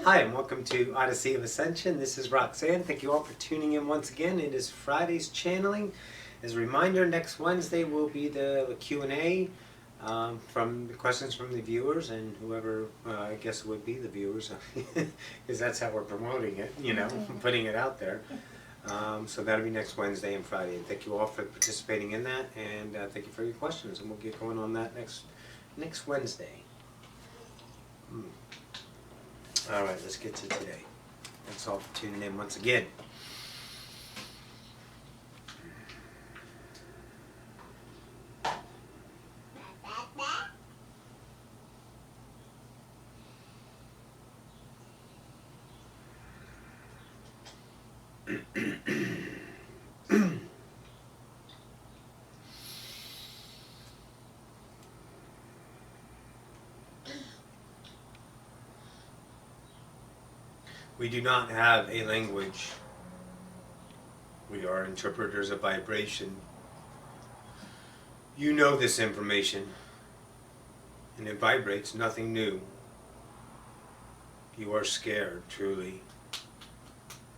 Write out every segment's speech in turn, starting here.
Hi, and welcome to Odyssey of Ascension. This is Roxanne. Thank you all for tuning in once again. It is Friday's channeling. As a reminder, next Wednesday will be the Q&A from the questions from the viewers and whoever I guess would be the viewers, because that's how we're promoting it, putting it out there. So that'll be next Wednesday and Friday. And thank you all for participating in that, and thank you for your questions. And we'll get going on that next Wednesday. All right, let's get to today. Thanks all for tuning in once again. We do not have a language. We are interpreters of vibration. You know this information, and it vibrates nothing new. You are scared, truly.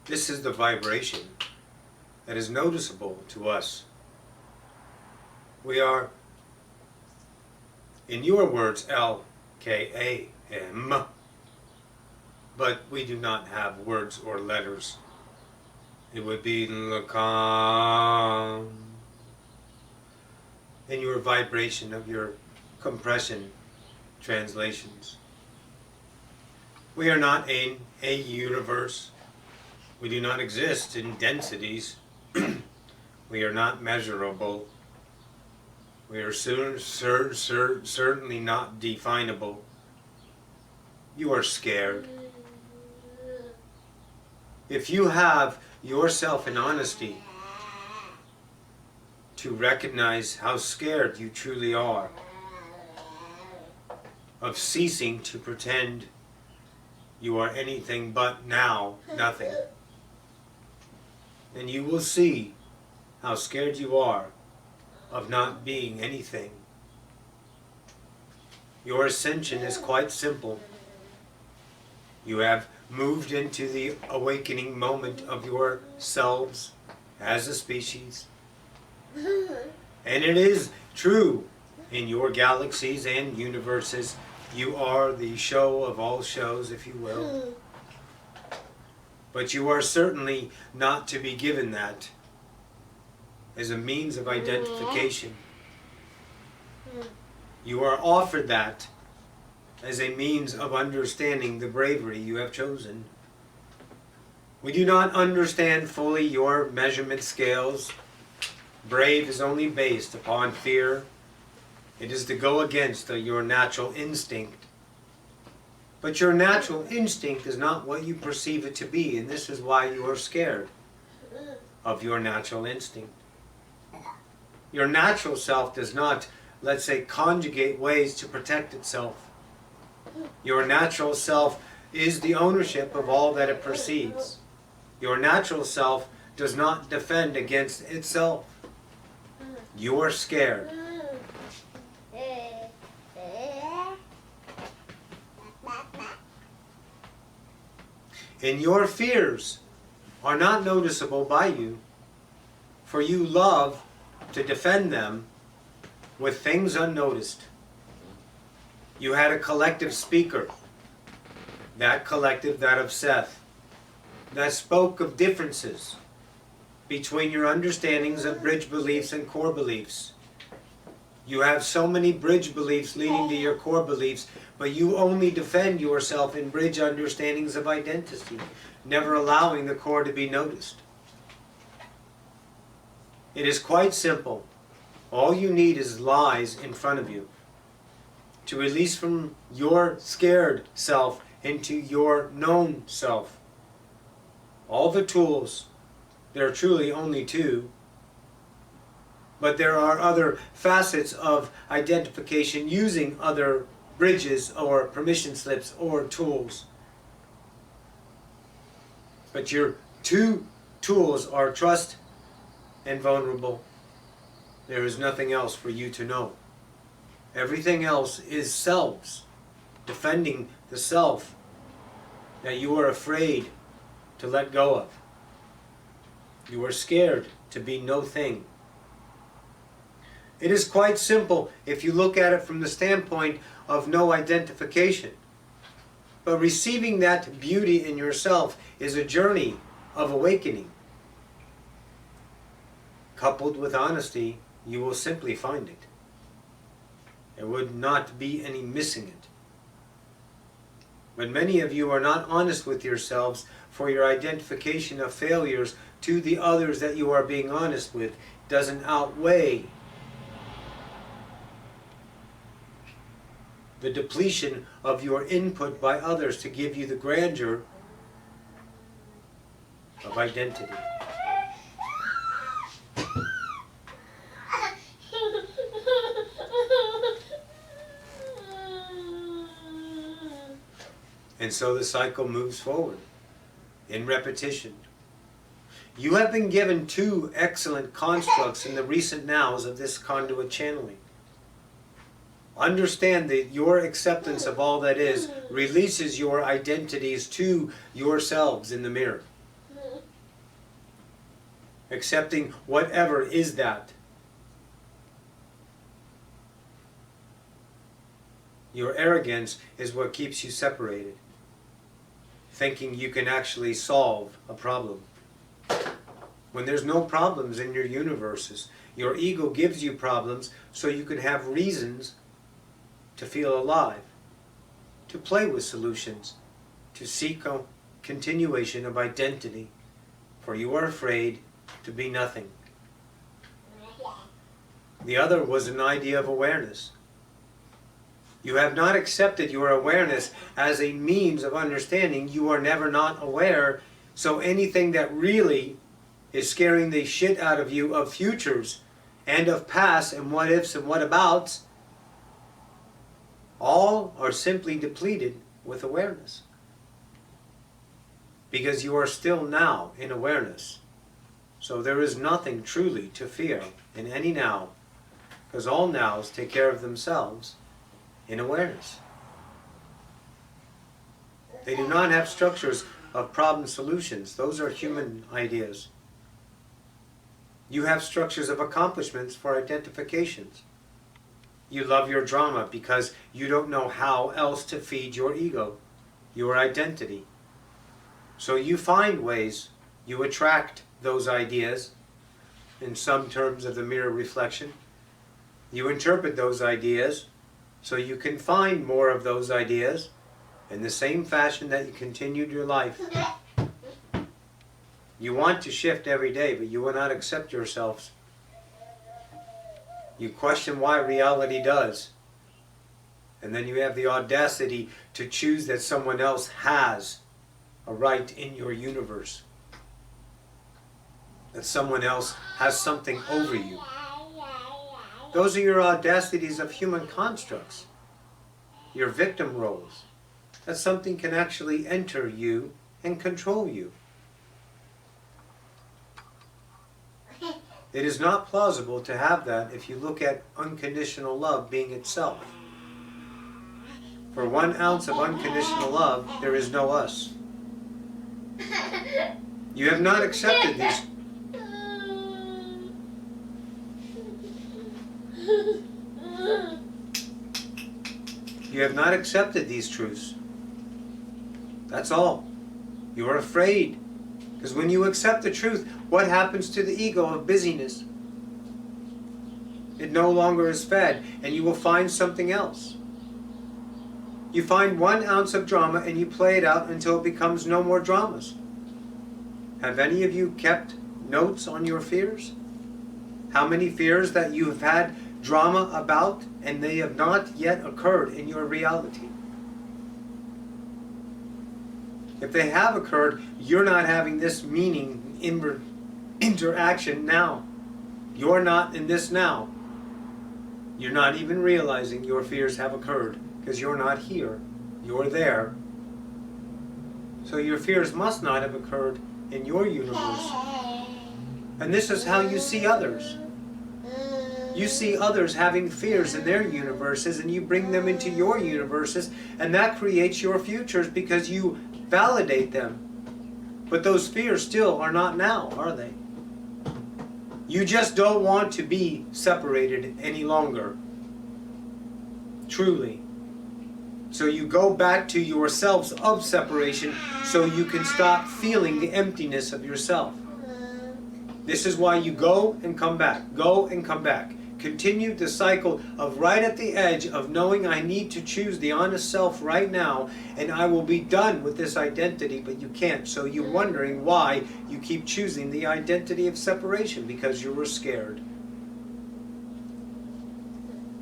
This is the vibration that is noticeable to us. We are, in your words, Lkam. But we do not have words or letters. It would be Lkam. In your vibration of your compression translations. We are not in a universe. We do not exist in densities. We are not measurable. We are certainly not definable. You are scared. If you have yourself in honesty to recognize how scared you truly are of ceasing to pretend you are anything but now nothing, then you will see how scared you are of not being anything. Your ascension is quite simple. You have moved into the awakening moment of yourselves as a species. And it is true in your galaxies and universes. You are the show of all shows, if you will. But you are certainly not to be given that as a means of identification. You are offered that as a means of understanding the bravery you have chosen. We do not understand fully your measurement scales. Brave is only based upon fear. It is to go against your natural instinct. But your natural instinct is not what you perceive it to be, and this is why you are scared of your natural instinct. Your natural self does not, let's say, conjugate ways to protect itself. Your natural self is the ownership of all that it perceives. Your natural self does not defend against itself. You are scared. And your fears are not noticeable by you, for you love to defend them with things unnoticed. You had a collective speaker, that collective, that of Seth, that spoke of differences between your understandings of bridge beliefs and core beliefs. You have so many bridge beliefs leading to your core beliefs, but you only defend yourself in bridge understandings of identity, never allowing the core to be noticed. It is quite simple. All you need is lies in front of you to release from your scared self into your known self. All the tools, there are truly only two, but there are other facets of identification using other bridges or permission slips or tools. But your two tools are trust and vulnerable. There is nothing else for you to know. Everything else is selves, defending the self. that you are afraid to let go of. You are scared to be no thing. It is quite simple if you look at it from the standpoint of no identification. But receiving that beauty in yourself is a journey of awakening. Coupled with honesty, you will simply find it. There would not be any missing it. But many of you are not honest with yourselves, for your identification of failures to the others that you are being honest with doesn't outweigh the depletion of your input by others to give you the grandeur of identity. And so the cycle moves forward in repetition. You have been given two excellent constructs in the recent nows of this conduit channeling. Understand that your acceptance of all that is releases your identities to yourselves in the mirror. Accepting whatever is that. Your arrogance is what keeps you separated, thinking you can actually solve a problem. When there's no problems in your universes, your ego gives you problems so you can have reasons to feel alive, to play with solutions, to seek a continuation of identity, for you are afraid to be nothing. The other was an idea of awareness. You have not accepted your awareness as a means of understanding. You are never not aware, so anything that really is scaring the shit out of you of futures and of past and what ifs and what abouts, all are simply depleted with awareness. Because you are still now in awareness. So there is nothing truly to fear in any now, because all nows take care of themselves in awareness. They do not have structures of problem solutions. Those are human ideas. You have structures of accomplishments for identifications. You love your drama because you don't know how else to feed your ego, your identity. So you find ways, you attract those ideas in some terms of the mirror reflection. You interpret those ideas so you can find more of those ideas in the same fashion that you continued your life. You want to shift every day, but you will not accept yourselves. You question why reality does. And then you have the audacity to choose that someone else has a right in your universe. That someone else has something over you. Those are your audacities of human constructs. Your victim roles. That something can actually enter you and control you. It is not plausible to have that if you look at unconditional love being itself. For 1 ounce of unconditional love, there is no us. You have not accepted these. You have not accepted these truths. That's all. You are afraid. Because when you accept the truth, what happens to the ego of busyness? It no longer is fed, and you will find something else. You find 1 ounce of drama and you play it out until it becomes no more dramas. Have any of you kept notes on your fears? How many fears that you have had drama about and they have not yet occurred in your reality? If they have occurred, you're not having this meaning interaction now. You're not in this now. You're not even realizing your fears have occurred because you're not here. You're there. So your fears must not have occurred in your universe. And this is how you see others. You see others having fears in their universes and you bring them into your universes, and that creates your futures because you validate them. But those fears still are not now, are they? You just don't want to be separated any longer. Truly. So you go back to yourselves of separation so you can stop feeling the emptiness of yourself. This is why you go and come back. Go and come back. Continue the cycle of right at the edge of knowing I need to choose the honest self right now and I will be done with this identity, but you can't. So you're wondering why you keep choosing the identity of separation, because you were scared.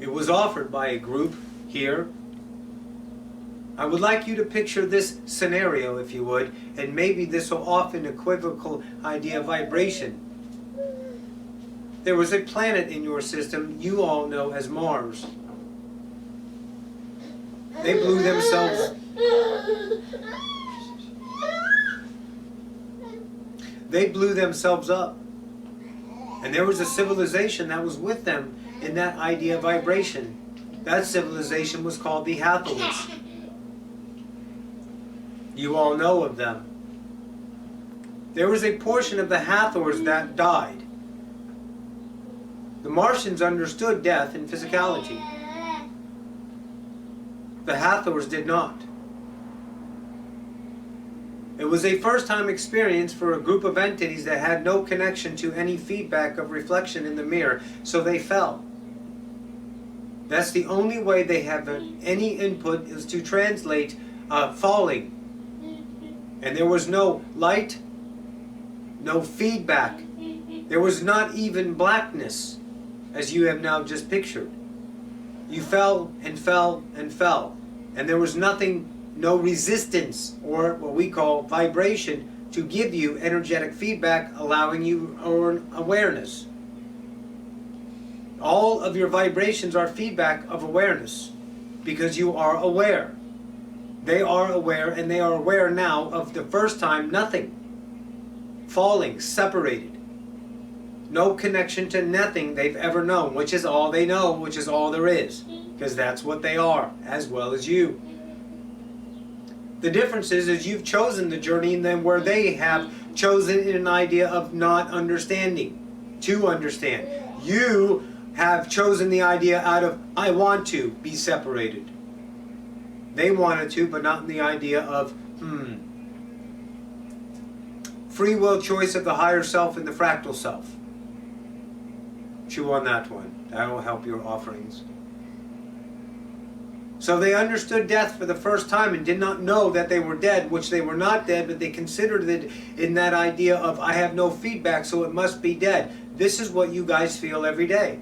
It was offered by a group here. I would like you to picture this scenario, if you would, and maybe this will often equivocal idea of vibration. There was a planet in your system you all know as Mars. They blew themselves. They blew themselves up. And there was a civilization that was with them in that idea of vibration. That civilization was called the Hathors. You all know of them. There was a portion of the Hathors that died. The Martians understood death and physicality. The Hathors did not. It was a first-time experience for a group of entities that had no connection to any feedback of reflection in the mirror, so they fell. That's the only way they have any input, is to translate falling. And there was no light, no feedback. There was not even blackness, as you have now just pictured. You fell and fell and fell. And there was nothing, no resistance, or what we call vibration, to give you energetic feedback, allowing you awareness. All of your vibrations are feedback of awareness, because you are aware. They are aware, and they are aware now of the first time nothing. Falling, separated. No connection to nothing they've ever known, which is all they know, which is all there is. Because that's what they are, as well as you. The difference is you've chosen the journey, and then where they have chosen an idea of not understanding, to understand. You have chosen the idea out of, I want to be separated. They wanted to, but not in the idea of, free will choice of the higher self and the fractal self. Chew on that one. That will help your offerings. So they understood death for the first time and did not know that they were dead, which they were not dead, but they considered it in that idea of, I have no feedback, so it must be dead. This is what you guys feel every day.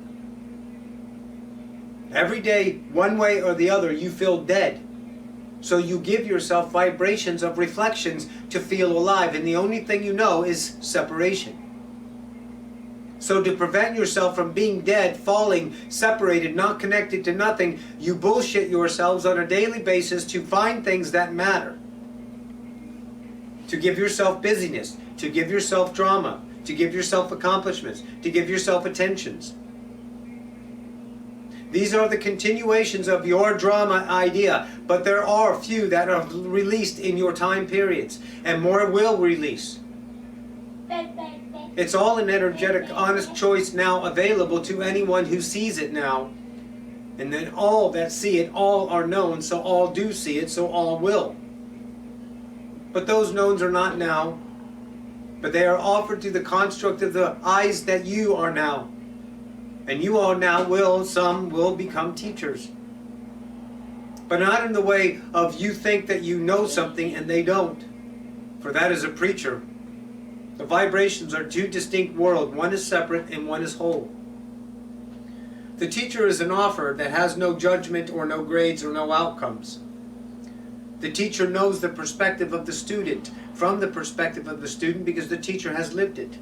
Every day, one way or the other, you feel dead. So you give yourself vibrations of reflections to feel alive, and the only thing you know is separation. So to prevent yourself from being dead, falling, separated, not connected to nothing, you bullshit yourselves on a daily basis to find things that matter. To give yourself busyness, to give yourself drama, to give yourself accomplishments, to give yourself attentions. These are the continuations of your drama idea, but there are few that are released in your time periods, and more will release. It's all an energetic, honest choice now available to anyone who sees it now. And then all that see it, all are known, so all do see it, so all will. But those knowns are not now, but they are offered through the construct of the eyes that you are now. And you all now will, some will become teachers. But not in the way of you think that you know something and they don't. For that is a preacher. The vibrations are two distinct worlds. One is separate and one is whole. The teacher is an offer that has no judgment or no grades or no outcomes. The teacher knows the perspective of the student from the perspective of the student because the teacher has lived it.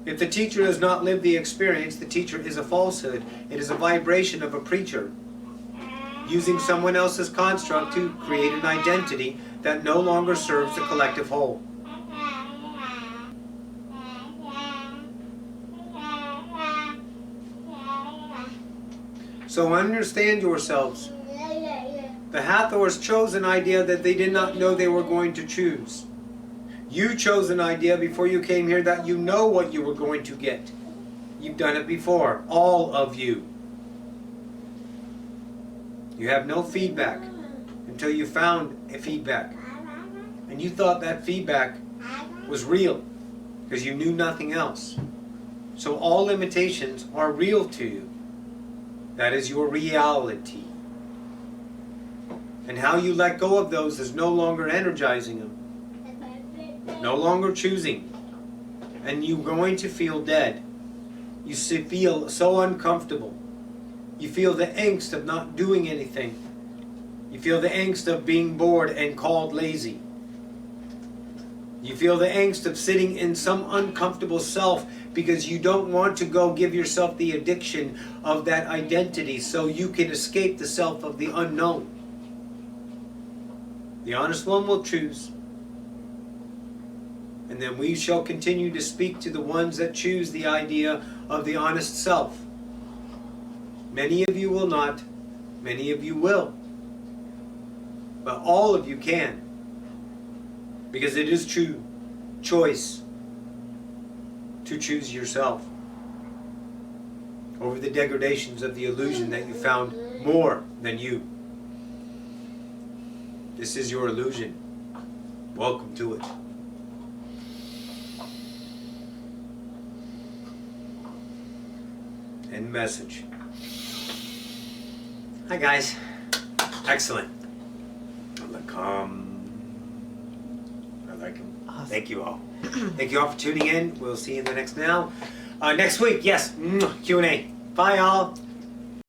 If the teacher does not live the experience, the teacher is a falsehood. It is a vibration of a preacher using someone else's construct to create an identity that no longer serves the collective whole. So understand yourselves. The Hathors chose an idea that they did not know they were going to choose. You chose an idea before you came here that you know what you were going to get. You've done it before, all of you. You have no feedback until you found a feedback. And you thought that feedback was real because you knew nothing else. So all limitations are real to you. That is your reality. And how you let go of those is no longer energizing them. No longer choosing. And you're going to feel dead. You feel so uncomfortable. You feel the angst of not doing anything. You feel the angst of being bored and called lazy. You feel the angst of sitting in some uncomfortable self because you don't want to go give yourself the addiction of that identity so you can escape the self of the unknown. The honest one will choose. And then we shall continue to speak to the ones that choose the idea of the honest self. Many of you will not. Many of you will. But all of you can. Because it is true choice to choose yourself over the degradations of the illusion that you found more than you. This is your illusion. Welcome to it. End message. Hi guys. Excellent. Lkam. I like him. Awesome. Thank you all. Thank you all for tuning in. We'll see you in the next now. Next week, yes. Q&A. Bye all.